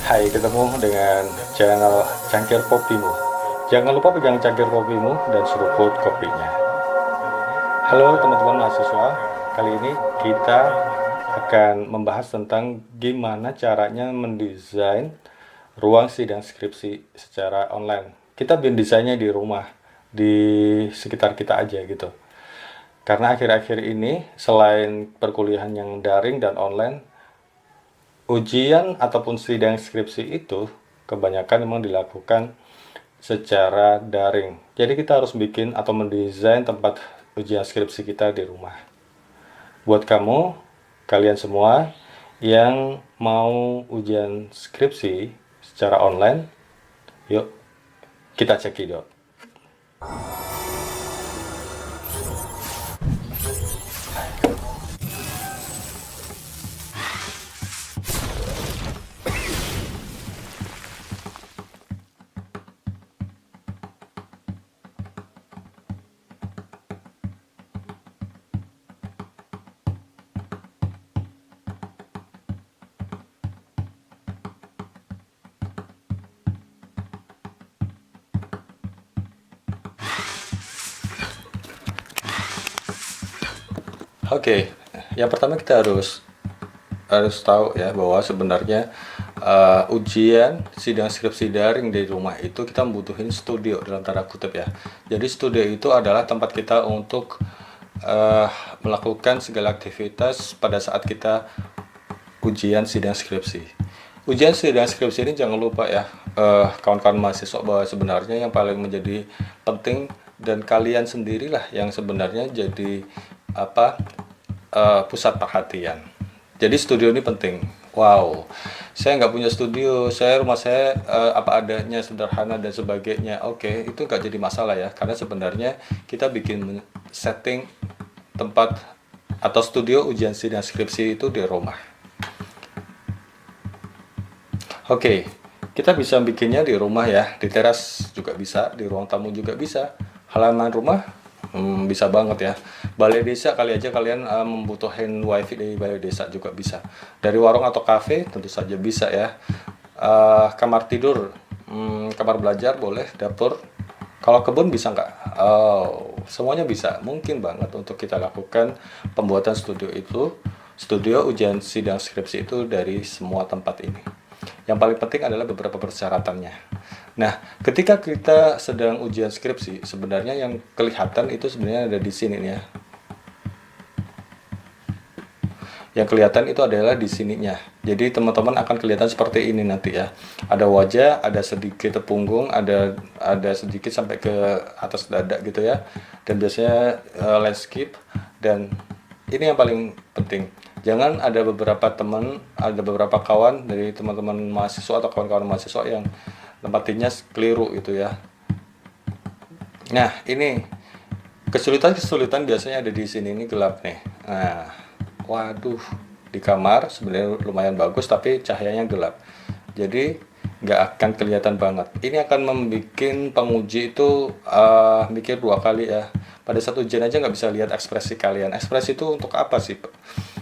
Hai, ketemu dengan channel Cangkir Kopimu. Jangan lupa pegang cangkir kopimu dan seruput kopinya. Halo teman-teman mahasiswa, kali ini kita akan membahas tentang gimana caranya mendesain ruang sidang skripsi secara online. Kita bikin desainnya di rumah, di sekitar kita aja gitu. Karena akhir-akhir ini selain perkuliahan yang daring dan online, ujian ataupun sidang skripsi itu kebanyakan memang dilakukan secara daring. Jadi kita harus bikin atau mendesain tempat ujian skripsi kita di rumah. Buat kamu, kalian semua yang mau ujian skripsi secara online, yuk kita cekidot. Oke, yang pertama kita harus tahu ya bahwa sebenarnya ujian sidang skripsi daring di rumah itu kita membutuhin studio dalam tanda kutip ya. Jadi studio itu adalah tempat kita untuk melakukan segala aktivitas pada saat kita ujian sidang skripsi. Ujian sidang skripsi ini jangan lupa ya kawan-kawan mahasiswa bahwa sebenarnya yang paling menjadi penting dan kalian sendirilah yang sebenarnya jadi apa pusat perhatian. Jadi studio ini penting. Wow, saya nggak punya studio, rumah saya apa adanya, sederhana dan sebagainya. Oke, itu nggak jadi masalah ya, karena sebenarnya kita bikin setting tempat atau studio ujian sidang skripsi itu di rumah. Oke, kita bisa bikinnya di rumah ya, di teras juga bisa, di ruang tamu juga bisa, halaman rumah bisa banget ya. Balai desa kali aja kalian membutuhkan wifi dari balai desa juga bisa. Dari warung atau kafe tentu saja bisa ya. Kamar tidur, kamar belajar boleh, dapur. Kalau kebun bisa nggak? Oh, semuanya bisa. Mungkin banget untuk kita lakukan pembuatan studio ujian sidang skripsi itu dari semua tempat ini. Yang paling penting adalah beberapa persyaratannya. Nah, ketika kita sedang ujian skripsi, sebenarnya yang kelihatan itu sebenarnya ada di sini nih ya. Yang kelihatan itu adalah di sininya. Jadi teman-teman akan kelihatan seperti ini nanti ya. Ada wajah, ada sedikit punggung, ada sedikit sampai ke atas dada gitu ya. Dan biasanya landscape, dan ini yang paling penting. Jangan ada beberapa kawan dari teman-teman mahasiswa atau kawan-kawan mahasiswa yang nempatinnya keliru gitu ya. Nah, ini kesulitan biasanya ada di sini, ini gelap nih. Nah, waduh, di kamar sebenarnya lumayan bagus tapi cahayanya gelap. Jadi nggak akan kelihatan banget. Ini akan membuat penguji itu mikir dua kali ya. Pada satu ujian aja nggak bisa lihat ekspresi kalian. Ekspresi itu untuk apa sih?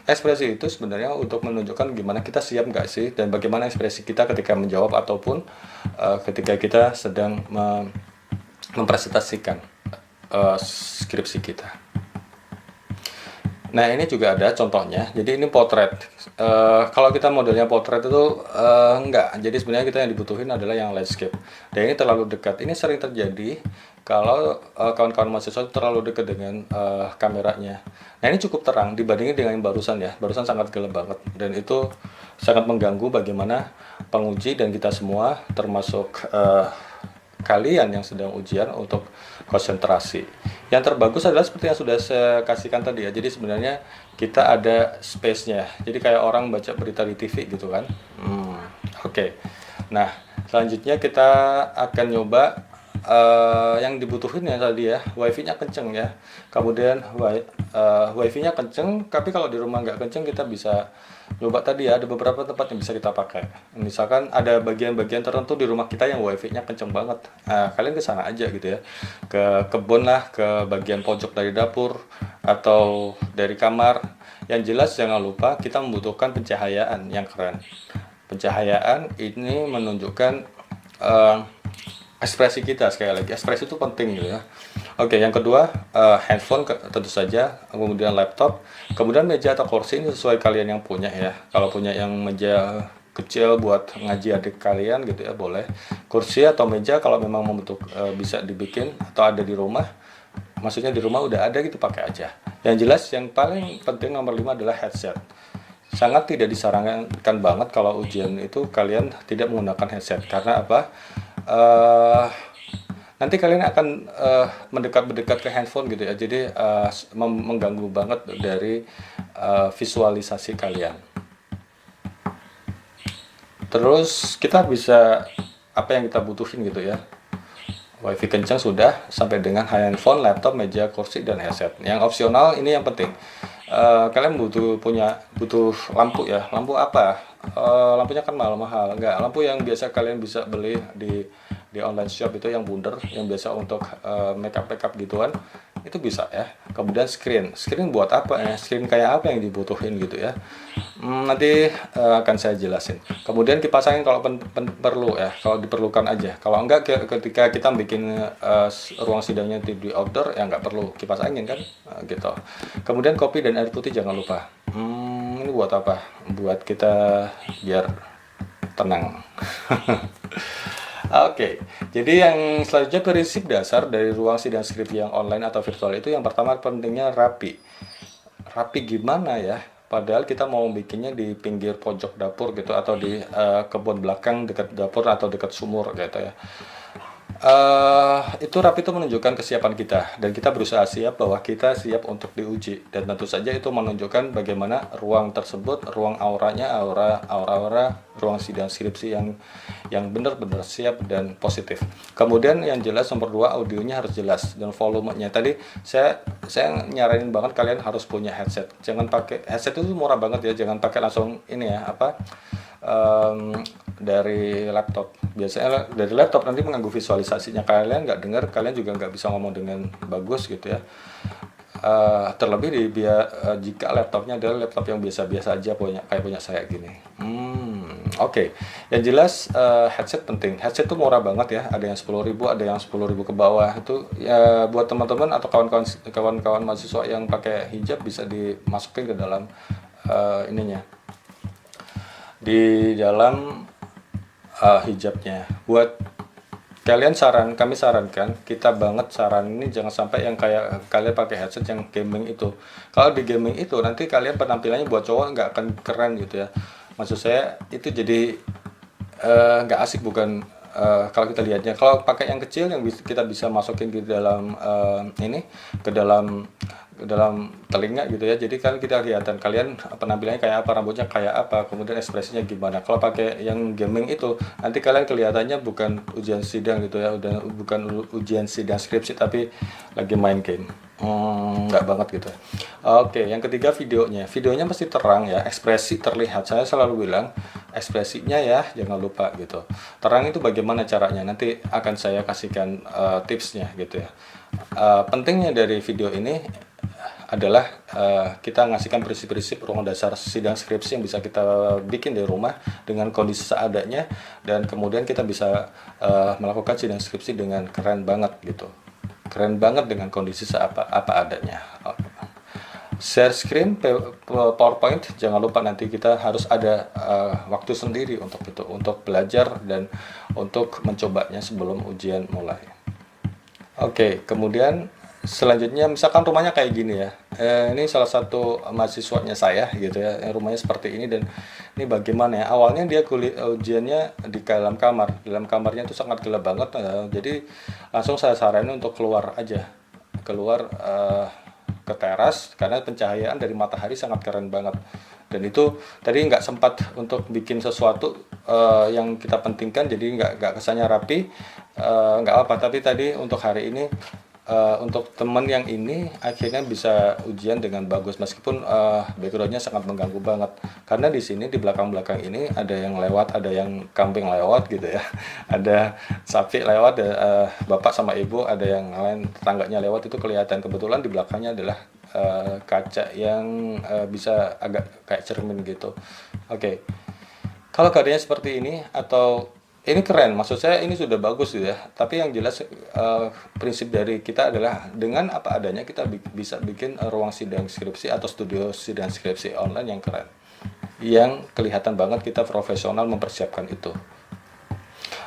Ekspresi itu sebenarnya untuk menunjukkan gimana kita siap nggak sih, dan bagaimana ekspresi kita ketika menjawab ataupun ketika kita sedang mempresentasikan skripsi kita. Nah, ini juga ada contohnya. Jadi ini potret. Kalau kita modelnya potret itu enggak. Jadi sebenarnya kita yang dibutuhin adalah yang landscape. Dan ini terlalu dekat. Ini sering terjadi kalau kawan-kawan mahasiswa terlalu dekat dengan kameranya. Nah, ini cukup terang dibandingin dengan yang barusan ya. Barusan sangat gelap banget. Dan itu sangat mengganggu bagaimana penguji dan kita semua, termasuk kalian yang sedang ujian, untuk konsentrasi. Yang terbagus adalah seperti yang sudah saya kasihkan tadi ya. Jadi sebenarnya kita ada space-nya. Jadi kayak orang baca berita di TV gitu kan. Oke. Nah, selanjutnya kita akan nyoba yang dibutuhin ya tadi ya, wifi-nya kenceng ya. Kemudian wifi-nya kenceng, tapi kalau di rumah nggak kenceng kita bisa coba tadi ya, ada beberapa tempat yang bisa kita pakai. Misalkan ada bagian-bagian tertentu di rumah kita yang wifi-nya kenceng banget. Nah, kalian ke sana aja gitu ya. Ke kebun lah, ke bagian pojok dari dapur atau dari kamar. Yang jelas jangan lupa kita membutuhkan pencahayaan yang keren. Pencahayaan ini menunjukkan eh, ekspresi kita. Sekali lagi, ekspresi itu penting gitu ya. Oke, yang kedua, handphone tentu saja, kemudian laptop, kemudian meja atau kursi ini sesuai kalian yang punya ya. Kalau punya yang meja kecil buat ngaji adik kalian gitu ya, boleh. Kursi atau meja kalau memang membentuk bisa dibikin atau ada di rumah, maksudnya di rumah udah ada gitu, pakai aja. Yang jelas yang paling penting nomor 5 adalah headset. Sangat tidak disarankan banget kalau ujian itu kalian tidak menggunakan headset. Karena apa? Eh, Nanti kalian akan mendekat-mendekat ke handphone gitu ya. Jadi mengganggu banget dari visualisasi kalian. Terus kita bisa apa yang kita butuhin gitu ya. WiFi kencang sudah, sampai dengan handphone, laptop, meja, kursi, dan headset. Yang opsional ini yang penting. Kalian butuh lampu ya. Lampu apa? Lampunya kan mahal-mahal. Enggak, lampu yang biasa kalian bisa beli di online shop itu yang bundar, yang biasa untuk makeup gituan. Itu bisa ya. Kemudian screen buat apa ya? Screen kayak apa yang dibutuhin gitu ya. Nanti akan saya jelasin. Kemudian kipas angin kalau perlu ya, kalau diperlukan aja. Kalau enggak, ketika kita bikin ruang sidangnya di outdoor ya nggak perlu kipas angin kan, gitu. Kemudian kopi dan air putih jangan lupa. Ini buat apa? Buat kita biar tenang. Oke, jadi yang selanjutnya, prinsip dasar dari ruang sidang skripsi yang online atau virtual itu yang pertama pentingnya rapi. Rapi gimana ya? Padahal kita mau bikinnya di pinggir pojok dapur gitu, atau di kebun belakang dekat dapur atau dekat sumur gitu ya. Itu rapi itu menunjukkan kesiapan kita, dan kita berusaha siap bahwa kita siap untuk diuji, dan tentu saja itu menunjukkan bagaimana ruang tersebut, ruang auranya, aura ruang sidang skripsi yang benar-benar siap dan positif. Kemudian yang jelas nomor 2, audionya harus jelas dan volumenya. Tadi saya nyaranin banget kalian harus punya headset. Jangan pakai headset, itu murah banget ya, jangan pakai langsung ini ya, apa, dari laptop. Biasanya dari laptop nanti mengganggu visualisasinya, kalian nggak dengar, kalian juga nggak bisa ngomong dengan bagus gitu ya. Terlebih jika laptopnya adalah laptop yang biasa-biasa aja, kayak punya saya gini. Oke. Yang jelas headset penting. Headset tuh murah banget ya, ada yang 10.000, ada yang 10.000 ke bawah. Itu ya buat teman-teman atau kawan-kawan mahasiswa yang pakai hijab, bisa dimasukin ke dalam ininya, di dalam hijabnya. Buat kalian, kami sarankan, kita banget saran ini, jangan sampai yang kayak kalian pakai headset yang gaming itu. Kalau di gaming itu nanti kalian penampilannya buat cowok nggak akan keren gitu ya. Maksud saya itu jadi nggak asik, bukan kalau kita lihatnya. Kalau pakai yang kecil yang kita bisa masukin di dalam ke dalam telinga gitu ya, jadi kan kita kelihatan kalian penampilannya kayak apa, rambutnya kayak apa, kemudian ekspresinya gimana. Kalau pakai yang gaming itu nanti kalian kelihatannya bukan ujian sidang gitu ya, udah bukan ujian sidang skripsi, tapi lagi main game. Nggak banget gitu. Oke, yang ketiga, videonya pasti terang ya, ekspresi terlihat. Saya selalu bilang ekspresinya ya jangan lupa gitu. Terang itu bagaimana caranya, nanti akan saya kasihkan tipsnya gitu ya. Pentingnya dari video ini adalah kita ngasihkan prinsip-prinsip ruang dasar sidang skripsi yang bisa kita bikin di rumah dengan kondisi seadanya, dan kemudian kita bisa melakukan sidang skripsi dengan keren banget gitu, keren banget dengan kondisi apa adanya. Share screen, PowerPoint, jangan lupa, nanti kita harus ada waktu sendiri untuk itu, untuk belajar dan untuk mencobanya sebelum ujian mulai. Oke, kemudian selanjutnya misalkan rumahnya kayak gini ya. Ini salah satu mahasiswanya saya gitu ya, rumahnya seperti ini, dan ini bagaimana ya. Awalnya dia ujiannya di dalam kamar. Dalam kamarnya itu sangat gelap banget. Jadi langsung saya saranin untuk keluar aja. Keluar ke teras, karena pencahayaan dari matahari sangat keren banget. Dan itu tadi nggak sempat untuk bikin sesuatu yang kita pentingkan, jadi nggak kesannya rapi, nggak apa. Tapi tadi untuk hari ini, untuk teman yang ini akhirnya bisa ujian dengan bagus, meskipun backgroundnya sangat mengganggu banget. Karena di sini, di belakang ini ada yang lewat, ada yang kambing lewat gitu ya, ada sapi lewat, bapak sama ibu, ada yang lain tetangganya lewat, itu kelihatan. Kebetulan di belakangnya adalah kaca yang bisa agak kayak cermin gitu. Oke. Kalau keadaannya seperti ini atau ini keren, maksud saya ini sudah bagus gitu ya. Tapi yang jelas prinsip dari kita adalah dengan apa adanya kita bisa bikin ruang sidang skripsi atau studio sidang skripsi online yang keren. Yang kelihatan banget kita profesional mempersiapkan itu.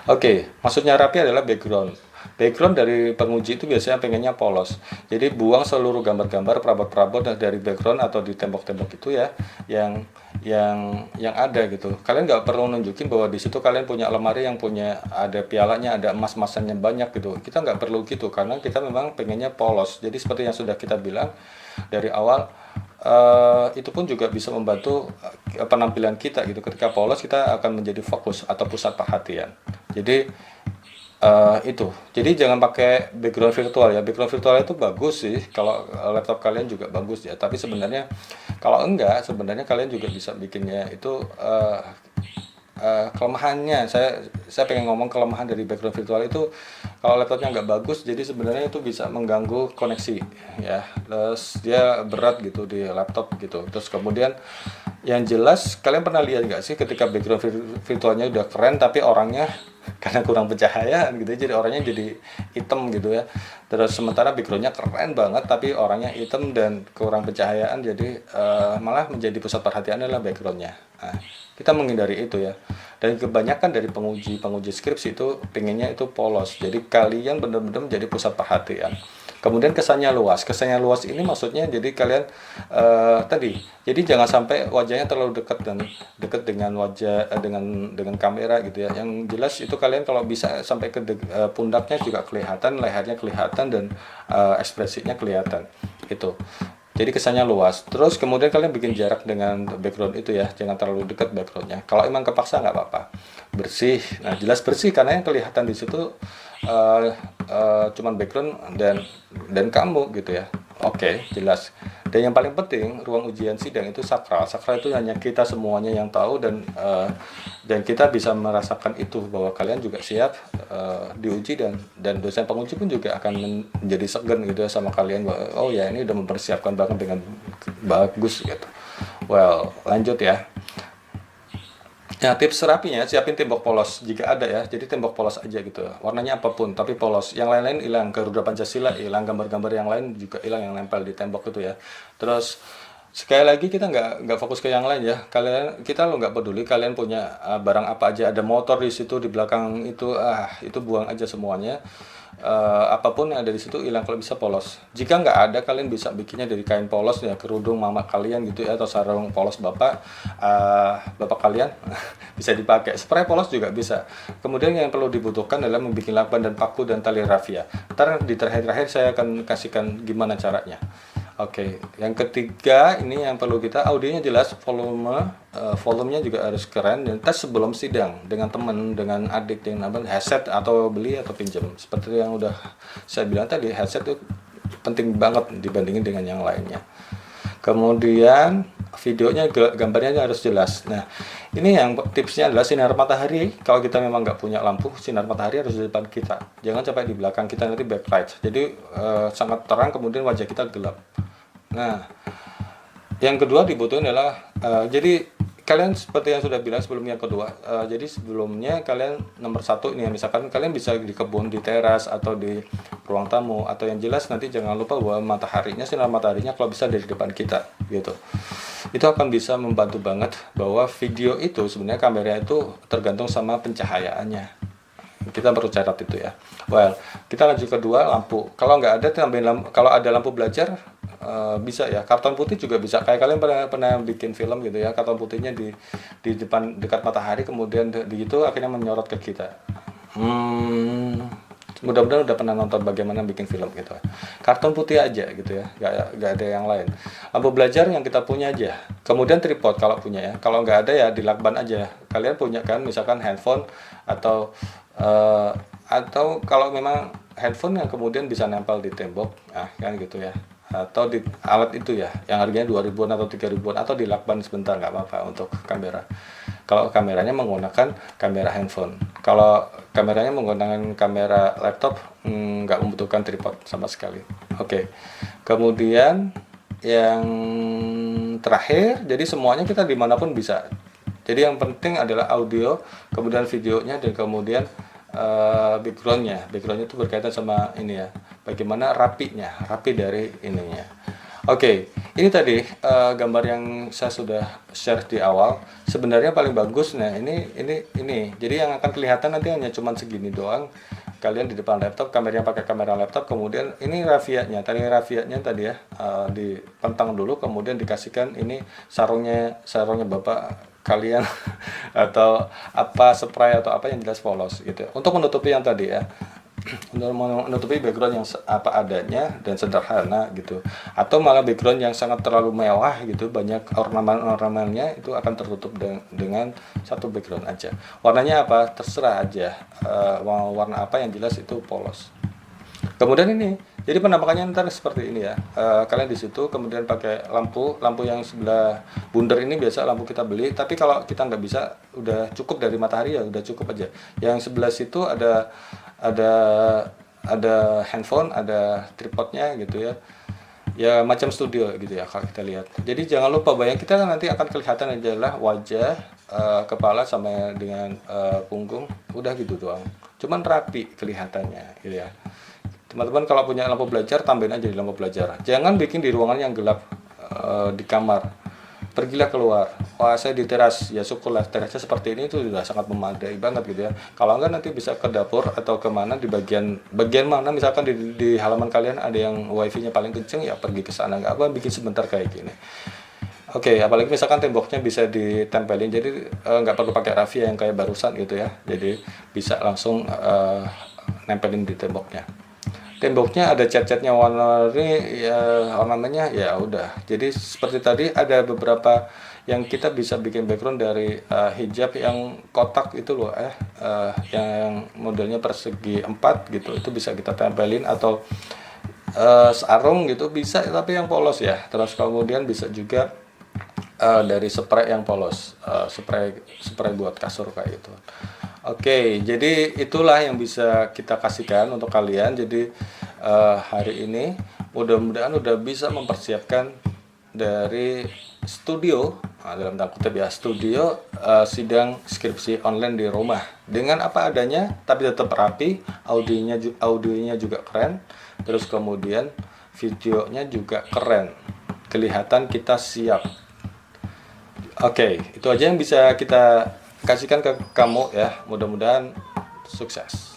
Oke, maksudnya rapi adalah background. Background dari penguji itu biasanya pengennya polos. Jadi buang seluruh gambar-gambar, perabot-perabot dari background atau di tembok-tembok itu ya, yang ada gitu. Kalian nggak perlu nunjukin bahwa di situ kalian punya lemari yang punya ada pialanya, ada emas-emasannya banyak gitu. Kita nggak perlu gitu karena kita memang pengennya polos. Jadi seperti yang sudah kita bilang dari awal, itu pun juga bisa membantu penampilan kita gitu. Ketika polos kita akan menjadi fokus atau pusat perhatian. Jadi itu. Jadi jangan pakai background virtual ya. Background virtual itu bagus sih kalau laptop kalian juga bagus ya. Tapi sebenarnya kalau enggak, sebenarnya kalian juga bisa bikinnya itu kelemahannya. Saya pengen ngomong kelemahan dari background virtual itu kalau laptopnya nggak bagus, jadi sebenarnya itu bisa mengganggu koneksi ya. Terus dia berat gitu di laptop gitu. Terus kemudian yang jelas kalian pernah lihat nggak sih ketika background virtualnya udah keren tapi orangnya karena kurang pencahayaan gitu ya, jadi orangnya jadi hitam gitu ya. Terus sementara backgroundnya keren banget tapi orangnya hitam dan kurang pencahayaan, jadi malah menjadi pusat perhatian adalah backgroundnya. Nah, kita menghindari itu ya. Dan kebanyakan dari penguji skripsi itu pengennya itu polos, jadi kalian benar-benar menjadi pusat perhatian. Kemudian kesannya luas ini maksudnya jadi kalian tadi, jadi jangan sampai wajahnya terlalu dekat dengan wajah dengan kamera gitu ya. Yang jelas itu kalian kalau bisa sampai ke pundaknya juga kelihatan, lehernya kelihatan, dan ekspresinya kelihatan itu. Jadi kesannya luas. Terus kemudian kalian bikin jarak dengan background itu ya, jangan terlalu dekat backgroundnya. Kalau emang kepaksa nggak apa-apa. Bersih. Nah jelas bersih karena yang kelihatan di situ cuman background dan kamu gitu ya. Oke, jelas. Dan yang paling penting, ruang ujian sidang itu sakral. Sakral itu hanya kita semuanya yang tahu, dan kita bisa merasakan itu bahwa kalian juga siap diuji, dan dosen penguji pun juga akan menjadi segan gitu ya sama kalian bahwa oh ya ini udah mempersiapkan banget dengan bagus gitu. Well, lanjut ya. Nah, tips rapinya, siapin tembok polos jika ada ya. Jadi tembok polos aja gitu. Warnanya apapun, tapi polos. Yang lain-lain hilang, Garuda Pancasila hilang, gambar-gambar yang lain juga hilang yang nempel di tembok itu ya. Terus sekali lagi kita nggak fokus ke yang lain ya. Kita lo nggak peduli kalian punya barang apa aja. Ada motor di situ di belakang itu buang aja semuanya. Apapun yang ada di situ hilang, kalau bisa polos. Jika nggak ada, kalian bisa bikinnya dari kain polos ya, kerudung mama kalian gitu ya, atau sarung polos bapak kalian bisa dipakai. Spray polos juga bisa. Kemudian yang perlu dibutuhkan adalah membuat lakban dan paku dan tali rafia. Ntar di terakhir saya akan kasihkan gimana caranya. Oke, yang ketiga ini yang perlu kita, audionya jelas, volumenya juga harus keren, dan tes sebelum sidang dengan teman, dengan adik, dengan headset atau beli atau pinjam. Seperti yang udah saya bilang tadi, headset itu penting banget dibandingin dengan yang lainnya. Kemudian videonya, gambarnya harus jelas. Nah, ini yang tipsnya adalah sinar matahari. Kalau kita memang nggak punya lampu, sinar matahari harus di depan kita. Jangan sampai di belakang kita, nanti backlight. Jadi sangat terang, kemudian wajah kita gelap. Nah, yang kedua dibutuhin adalah jadi kalian seperti yang sudah bilang sebelumnya, yang kedua, jadi sebelumnya kalian nomor satu ini ya, misalkan kalian bisa di kebun, di teras, atau di ruang tamu, atau yang jelas nanti jangan lupa bahwa sinar mataharinya kalau bisa dari depan kita gitu. Itu akan bisa membantu banget bahwa video itu sebenarnya kameranya itu tergantung sama pencahayaannya. Kita perlu catat itu ya. Well, kita lanjut kedua, lampu. Kalau nggak ada, tambahin lampu. Kalau ada lampu belajar bisa ya, karton putih juga bisa. Kayak kalian pernah bikin film gitu ya, karton putihnya di depan dekat matahari, kemudian di itu akhirnya menyorot ke kita. Mudah-mudahan udah pernah nonton bagaimana bikin film gitu. Karton putih aja gitu ya, nggak ada yang lain. Lampu belajar yang kita punya aja. Kemudian tripod kalau punya ya. Kalau nggak ada ya dilakban aja. Kalian punya kan, misalkan handphone atau kalau memang handphone yang kemudian bisa nempel di tembok, kan gitu ya. Atau di alat itu ya, yang harganya 2.000-an atau 3.000-an, atau dilakban sebentar nggak apa-apa untuk kamera. Kalau kameranya menggunakan kamera handphone. Kalau kameranya menggunakan kamera laptop, nggak membutuhkan tripod sama sekali. Oke. Kemudian yang terakhir, jadi semuanya kita dimanapun bisa. Jadi yang penting adalah audio, kemudian videonya, dan kemudian backgroundnya itu berkaitan sama ini ya, bagaimana rapi dari ininya. Oke, ini tadi gambar yang saya sudah share di awal. Sebenarnya paling bagus, nah ini. Jadi yang akan kelihatan nanti hanya cuman segini doang. Kalian di depan laptop, kameranya pakai kamera laptop, kemudian ini rafianya tadi ya, dipentang dulu, kemudian dikasihkan ini sarungnya bapak kalian atau apa, spray atau apa yang jelas polos gitu, untuk menutupi yang tadi ya. Untuk menutupi background yang apa adanya dan sederhana gitu, atau malah background yang sangat terlalu mewah gitu, banyak ornamen-ornamennya, itu akan tertutup dengan satu background aja. Warnanya apa terserah aja, mau warna apa yang jelas itu polos. Kemudian ini, jadi penampakannya ntar seperti ini ya. Kalian di situ kemudian pakai lampu yang sebelah bundar ini biasa lampu kita beli, tapi kalau kita nggak bisa, udah cukup dari matahari ya, udah cukup aja. Yang sebelah situ ada handphone, ada tripodnya gitu ya. Ya macam studio gitu ya kalau kita lihat. Jadi jangan lupa, bayang kita nanti akan kelihatan adalah wajah, kepala sama dengan punggung, udah gitu doang. Cuman rapi kelihatannya gitu ya. Teman-teman kalau punya lampu belajar, tambahin aja di lampu belajar. Jangan bikin di ruangan yang gelap, di kamar. Pergilah keluar. Wah, saya di teras, ya syukurlah, terasnya seperti ini itu sudah sangat memadai banget gitu ya. Kalau enggak nanti bisa ke dapur atau kemana, di bagian mana, misalkan di halaman kalian ada yang wifi-nya paling kenceng, ya pergi ke sana, nggak apa, bikin sebentar kayak gini. Oke, apalagi misalkan temboknya bisa ditempelin, jadi nggak perlu pakai raffia yang kayak barusan gitu ya. Jadi bisa langsung nempelin di temboknya. Temboknya ada cat-catnya warna-warni ya, ornamennya ya udah. Jadi seperti tadi ada beberapa yang kita bisa bikin background dari hijab yang kotak itu loh, yang modelnya persegi 4 gitu, itu bisa kita tempelin, atau sarung gitu bisa, tapi yang polos ya. Terus kemudian bisa juga dari spray yang polos, spray buat kasur kayak gitu. Oke, jadi itulah yang bisa kita kasihkan untuk kalian. Jadi hari ini mudah-mudahan udah bisa mempersiapkan dari studio, dalam tanda kutip ya, studio sidang skripsi online di rumah dengan apa adanya, tapi tetap rapi, audionya juga keren, terus kemudian videonya juga keren, kelihatan kita siap. Oke, itu aja yang bisa kita kasihkan ke kamu ya. Mudah-mudahan sukses.